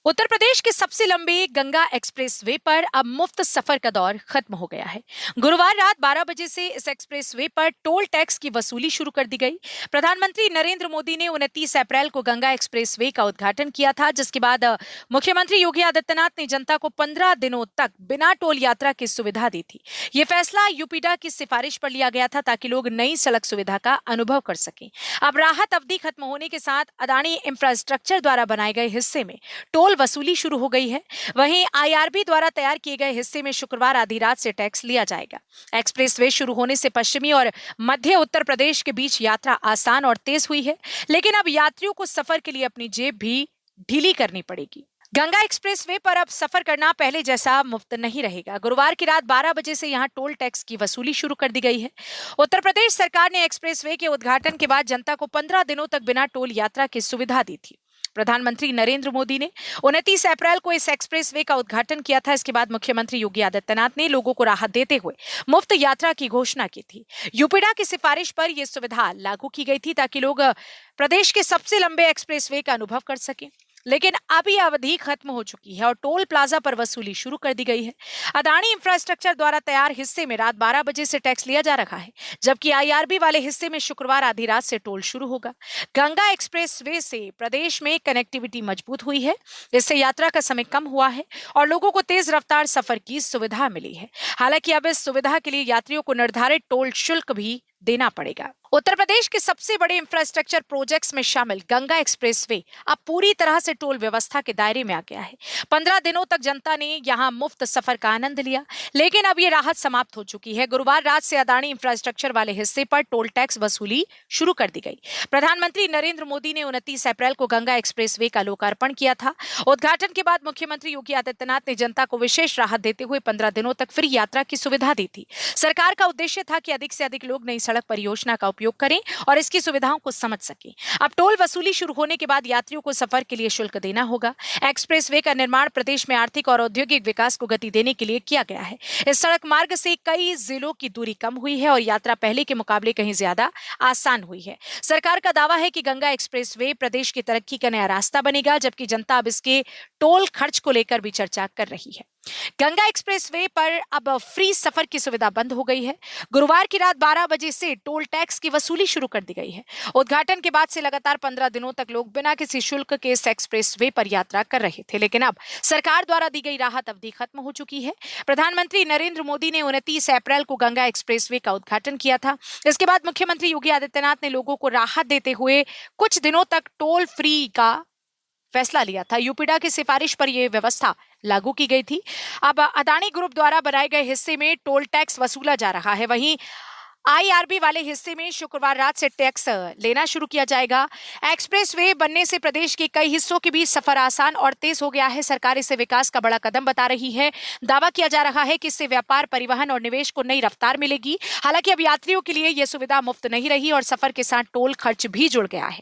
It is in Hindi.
उत्तर प्रदेश के सबसे लंबे गंगा एक्सप्रेसवे पर अब मुफ्त सफर का दौर खत्म हो गया है। गुरुवार रात 12 बजे से इस एक्सप्रेसवे पर टोल टैक्स की वसूली शुरू कर दी गई। प्रधानमंत्री नरेंद्र मोदी ने 29 अप्रैल को गंगा एक्सप्रेसवे का उद्घाटन किया था, जिसके बाद मुख्यमंत्री योगी आदित्यनाथ ने जनता को 15 दिनों तक बिना टोल यात्रा की सुविधा दी थी। ये फैसला यूपीडा की सिफारिश पर लिया गया था ताकि लोग नई सड़क सुविधा का अनुभव कर सकें। अब राहत अवधि खत्म होने के साथ अदानी इंफ्रास्ट्रक्चर द्वारा बनाए गए हिस्से में टोल वसूली शुरू हो गई है। वहीं आईआरबी द्वारा तैयार किए गए हिस्से में शुक्रवार आधी रात से टैक्स लिया जाएगा। एक्सप्रेसवे शुरू होने से पश्चिमी और मध्य उत्तर प्रदेश के बीच यात्रा आसान और तेज हुई है, लेकिन अब यात्रियों को सफर के लिए अपनी जेब भी ढीली करनी पड़ेगी। गंगा एक्सप्रेसवे पर अब सफर करना पहले जैसा मुफ्त नहीं रहेगा। गुरुवार की रात 12 बजे से यहां टोल टैक्स की वसूली शुरू कर दी गई है। उत्तर प्रदेश सरकार ने एक्सप्रेसवे के उद्घाटन के बाद जनता को 15 दिनों तक बिना टोल यात्रा की सुविधा दी थी। प्रधानमंत्री नरेंद्र मोदी ने 29 अप्रैल को इस एक्सप्रेसवे का उद्घाटन किया था। इसके बाद मुख्यमंत्री योगी आदित्यनाथ ने लोगों को राहत देते हुए मुफ्त यात्रा की घोषणा की थी। यूपीडा की सिफारिश पर यह सुविधा लागू की गई थी ताकि लोग प्रदेश के सबसे लंबे एक्सप्रेसवे का अनुभव कर सकें। लेकिन अब ये अवधि खत्म हो चुकी है और टोल प्लाजा पर वसूली शुरू कर दी गई है। अदानी इंफ्रास्ट्रक्चर द्वारा तैयार हिस्से में रात 12 बजे से टैक्स लिया जा रहा है, जबकि आईआरबी वाले हिस्से में शुक्रवार आधी रात से टोल शुरू होगा। गंगा एक्सप्रेसवे से प्रदेश में कनेक्टिविटी मजबूत हुई है। इससे यात्रा का समय कम हुआ है और लोगों को तेज रफ्तार सफर की सुविधा मिली है। हालांकि अब इस सुविधा के लिए यात्रियों को निर्धारित टोल शुल्क भी देना पड़ेगा। उत्तर प्रदेश के सबसे बड़े इंफ्रास्ट्रक्चर प्रोजेक्ट्स में शामिल गंगा एक्सप्रेसवे अब पूरी तरह से टोल व्यवस्था के दायरे में आ गया है। 15 दिनों तक जनता ने यहां मुफ्त सफर का आनंद लिया, लेकिन अब ये राहत समाप्त हो चुकी है। गुरुवार रात से अदानी इंफ्रास्ट्रक्चर वाले हिस्से पर टोल टैक्स वसूली शुरू कर दी गई। प्रधानमंत्री नरेंद्र मोदी ने 29 अप्रैल को गंगा एक्सप्रेसवे का लोकार्पण किया था। उद्घाटन के बाद मुख्यमंत्री योगी आदित्यनाथ ने जनता को विशेष राहत देते हुए 15 दिनों तक फ्री यात्रा की सुविधा दी थी। सरकार का उद्देश्य था कि अधिक से अधिक लोग नई सड़क परियोजना का उपयोग करें और इसकी सुविधाओं को समझ सकें। अब टोल वसूली शुरू होने के बाद यात्रियों को सफर के लिए शुल्क देना होगा। एक्सप्रेसवे का निर्माण प्रदेश में आर्थिक और औद्योगिक विकास को गति देने के लिए किया गया है। इस सड़क मार्ग से कई जिलों की दूरी कम हुई है और यात्रा पहले के मुकाबले कहीं ज्यादा आसान हुई है। सरकार का दावा है कि गंगा एक्सप्रेसवे प्रदेश की तरक्की का नया रास्ता बनेगा, जबकि जनता अब इसके टोल खर्च को लेकर भी चर्चा कर रही है। गंगा एक्सप्रेसवे पर अब फ्री सफर की सुविधा बंद हो गई है। गुरुवार की रात 12 बजे से टोल टैक्स की वसूली शुरू कर दी गई है। उद्घाटन के बाद से लगातार 15 दिनों तक लोग बिना किसी शुल्क के इस एक्सप्रेसवे पर यात्रा कर रहे थे, लेकिन अब सरकार द्वारा दी गई राहत अवधि खत्म हो चुकी है। प्रधानमंत्री नरेंद्र मोदी ने 29 अप्रैल को गंगा एक्सप्रेसवे का उद्घाटन किया था। इसके बाद मुख्यमंत्री योगी आदित्यनाथ ने लोगों को राहत देते हुए कुछ दिनों तक टोल फ्री का फैसला लिया था। यूपीडा की सिफारिश पर यह व्यवस्था लागू की गई थी। अब अदानी ग्रुप द्वारा बनाए गए हिस्से में टोल टैक्स वसूला जा रहा है। वहीं आईआरबी वाले हिस्से में शुक्रवार रात से टैक्स लेना शुरू किया जाएगा। एक्सप्रेसवे बनने से प्रदेश के कई हिस्सों के बीच सफर आसान और तेज हो गया है। सरकार इसे विकास का बड़ा कदम बता रही है। दावा किया जा रहा है कि इससे व्यापार, परिवहन और निवेश को नई रफ्तार मिलेगी। हालांकि अब यात्रियों के लिए यह सुविधा मुफ्त नहीं रही और सफर के साथ टोल खर्च भी जुड़ गया है।